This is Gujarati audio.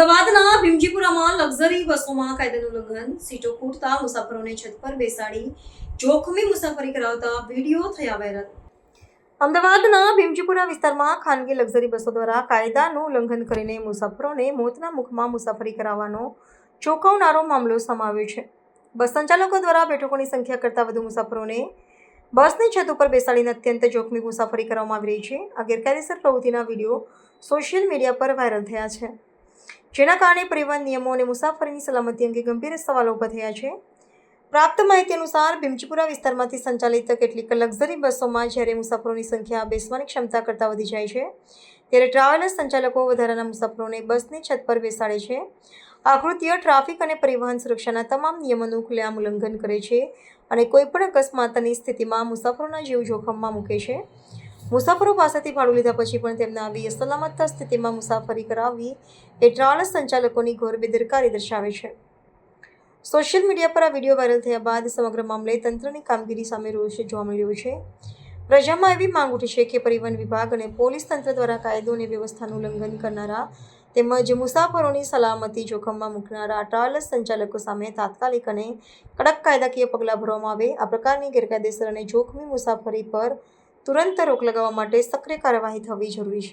અમદાવાદના ભીમજીપુરામાં લક્ઝરી બસોમાં કાયદાનું ઉલ્લંઘન, સીટો ખૂટતા મુસાફરોને છત પર બેસાડી જોખમી મુસાફરી કરાવતા વિડીયો થયા વાયરલ। અમદાવાદના ભીમજીપુરા વિસ્તારમાં ખાનગી લક્ઝરી બસો દ્વારા કાયદાનું ઉલ્લંઘન કરીને મુસાફરોને મોતના મુખમાં મુસાફરી કરાવવાનો ચોંકાવનારો મામલો સામે આવ્યો છે। બસ સંચાલકો દ્વારા બેઠકોની સંખ્યા કરતાં વધુ મુસાફરોને બસની છત ઉપર બેસાડીને અત્યંત જોખમી મુસાફરી કરવામાં આવી રહી છે। આ ગેરકાયદેસર પ્રવૃત્તિના વિડીયો સોશિયલ મીડિયા પર વાયરલ થયા છે, જેના કારણે પરિવહન નિયમો અને મુસાફરીની સલામતી અંગે ગંભીર સવાલો ઊભા થયા છે। પ્રાપ્ત માહિતી અનુસાર ભીમજીપુરા વિસ્તારમાંથી સંચાલિત કેટલીક લક્ઝરી બસોમાં જ્યારે મુસાફરોની સંખ્યા બેસવાની ક્ષમતા કરતાં વધી જાય છે, ત્યારે ટ્રાવેલર્સ સંચાલકો વધારાના મુસાફરોને બસની છત પર બેસાડે છે। આ કૃત્ય ટ્રાફિક અને પરિવહન સુરક્ષાના તમામ નિયમોનું ખુલ્લેઆમ ઉલ્લંઘન કરે છે અને કોઈપણ અકસ્માતની સ્થિતિમાં મુસાફરોના જીવ જોખમમાં મૂકે છે। મુસાફરો પાસેથી ભાડું લીધા પછી પણ તેમને આવી અસલામત સ્થિતિમાં મુસાફરી કરાવવી એ ટ્રાવેલ્સ સંચાલકોની ઘોર બેદરકારી દર્શાવે છે। સોશિયલ મીડિયા પર આ વિડીયો વાયરલ થયા બાદ સમગ્ર મામલે તંત્રની કામગીરી સામે રોષ જોવા મળી રહ્યો છે। પ્રજામાં એવી માંગ ઉઠી છે કે પરિવહન વિભાગ અને પોલીસ તંત્ર દ્વારા કાયદો અને વ્યવસ્થાનું ઉલ્લંઘન કરનારા તેમજ મુસાફરોની સલામતી જોખમમાં મૂકનારા ટ્રાવેલ્સ સંચાલકો સામે તાત્કાલિક અને કડક કાયદાકીય પગલાં ભરવામાં આવે। આ પ્રકારની ગેરકાયદેસર અને જોખમી મુસાફરી પર તુરંત રોક લગાવવા માટે સક્રિય કાર્યવાહી થવી જરૂરી છે।